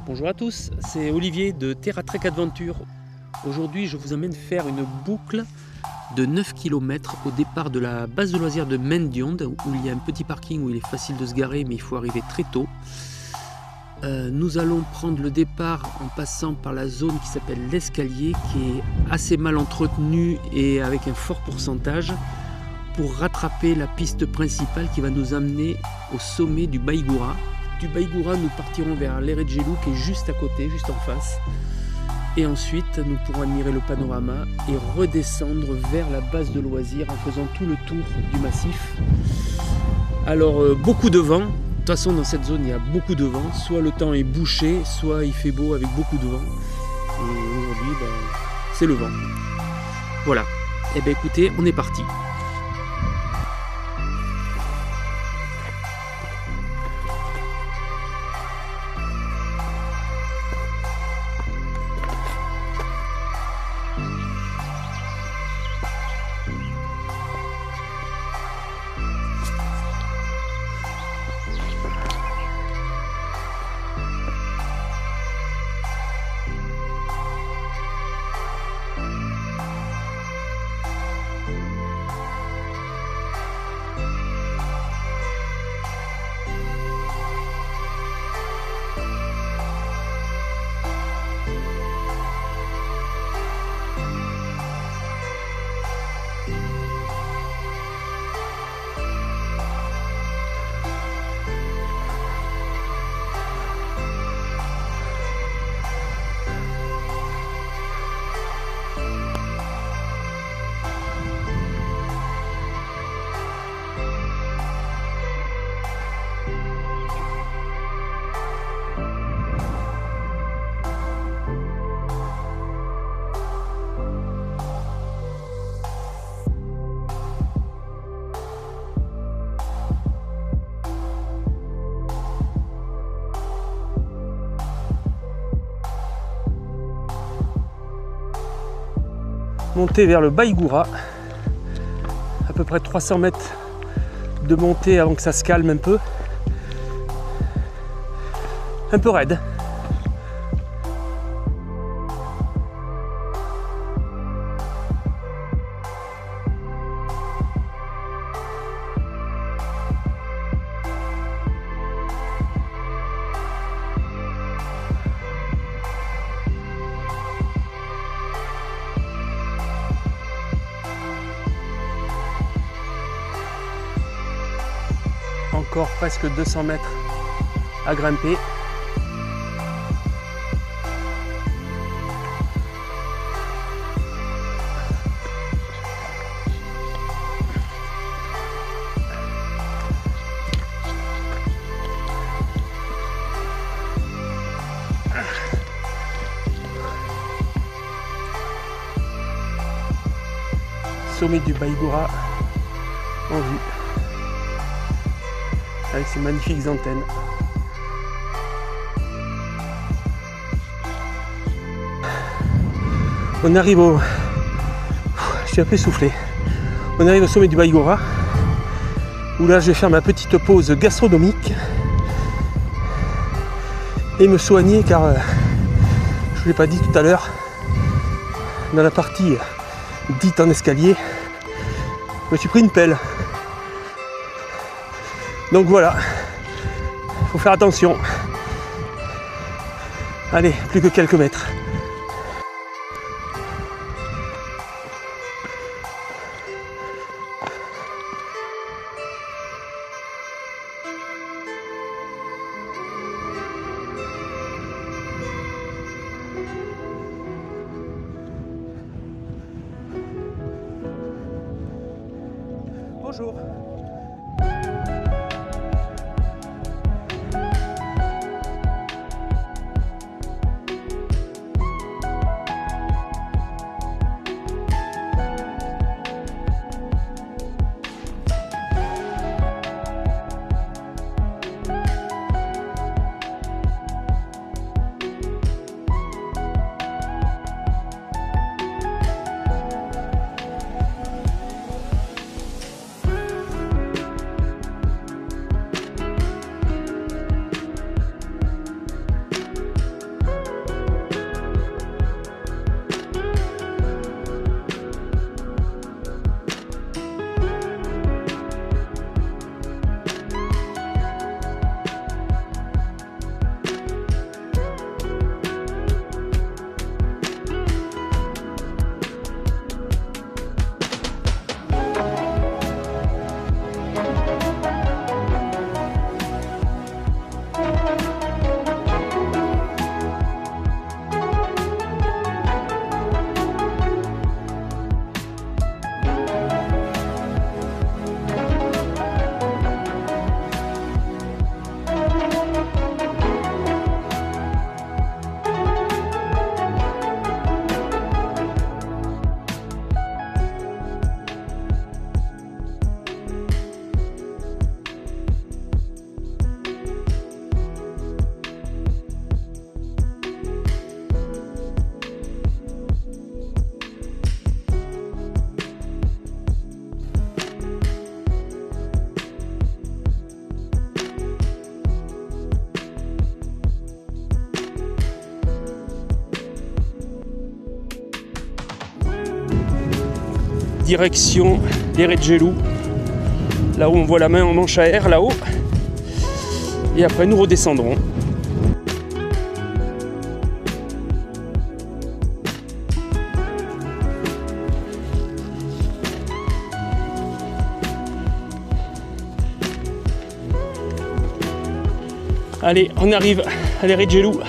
Bonjour à tous, c'est Olivier de Terra Trek Adventure. Aujourd'hui, je vous emmène faire une boucle de 9 km au départ de la base de loisirs de Mendionde, où il y a un petit parking où il est facile de se garer, mais il faut arriver très tôt. Nous allons prendre le départ en passant par la zone qui s'appelle l'escalier, qui est assez mal entretenue et avec un fort pourcentage, pour rattraper la piste principale qui va nous amener au sommet du Baïgoura. Du Baïgoura, nous partirons vers l'Eregelou qui est juste à côté, juste en face. Et ensuite, nous pourrons admirer le panorama et redescendre vers la base de loisirs en faisant tout le tour du massif. Alors, beaucoup de vent. De toute façon, dans cette zone, il y a beaucoup de vent. Soit le temps est bouché, soit il fait beau avec beaucoup de vent. Et aujourd'hui, c'est le vent. Voilà. Eh bien, écoutez, on est parti. Monter vers le Baïgoura, à peu près 300 mètres de montée avant que ça se calme un peu raide. Encore presque 200 mètres à grimper. Sommet du Baïgoura en vue, avec ces magnifiques antennes. On arrive au... Je suis un peu essoufflé. On arrive au sommet du Baïgoura, où là je vais faire ma petite pause gastronomique et me soigner, car je ne vous l'ai pas dit tout à l'heure, dans la partie dite en escalier, je me suis pris une pelle. Donc voilà, il faut faire attention. Allez, plus que quelques mètres. Bonjour. direction les Retgelou, là où on voit la main en manche à air là-haut. Et après nous redescendrons. Allez, on arrive à les Retgelou.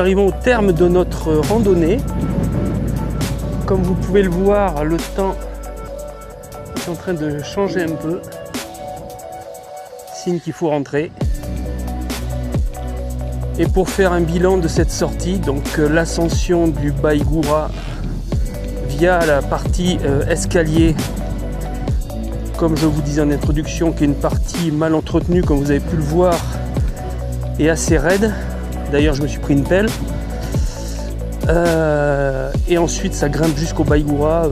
Nous arrivons au terme de notre randonnée. Comme vous pouvez le voir, le temps est en train de changer un peu. Signe qu'il faut rentrer. Et pour faire un bilan de cette sortie, donc l'ascension du Baïgoura via la partie escalier, comme je vous disais en introduction, qui est une partie mal entretenue, comme vous avez pu le voir, et assez raide. D'ailleurs, je me suis pris une pelle. Et ensuite, ça grimpe jusqu'au Baïgoura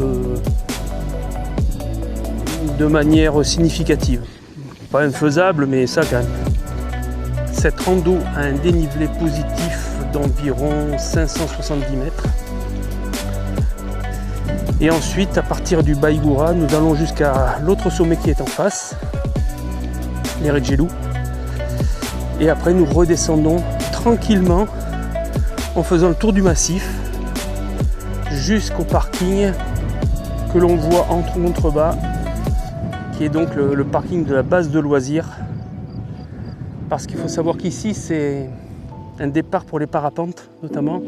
de manière significative. Pas infaisable, mais ça quand même. Cette rando a un dénivelé positif d'environ 570 mètres. Et ensuite, à partir du Baïgoura, nous allons jusqu'à l'autre sommet qui est en face, les Retgelou. Et après, nous redescendons tranquillement en faisant le tour du massif jusqu'au parking que l'on voit en contrebas, qui est donc le parking de la base de loisirs. Parce qu'il faut savoir qu'ici, c'est un départ pour les parapentes, notamment,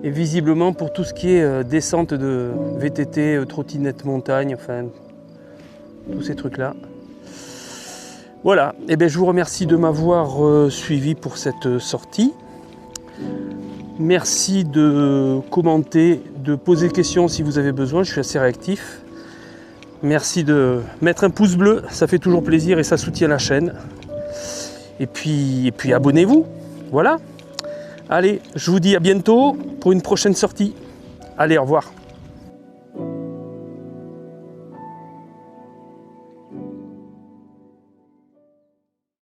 et visiblement pour tout ce qui est descente de VTT, trottinette montagne, enfin, tous ces trucs-là. Voilà, et bien je vous remercie de m'avoir suivi pour cette sortie. Merci de commenter, de poser des questions si vous avez besoin, je suis assez réactif. Merci de mettre un pouce bleu, ça fait toujours plaisir et ça soutient la chaîne. Et puis abonnez-vous, voilà. Allez, je vous dis à bientôt pour une prochaine sortie. Allez, au revoir.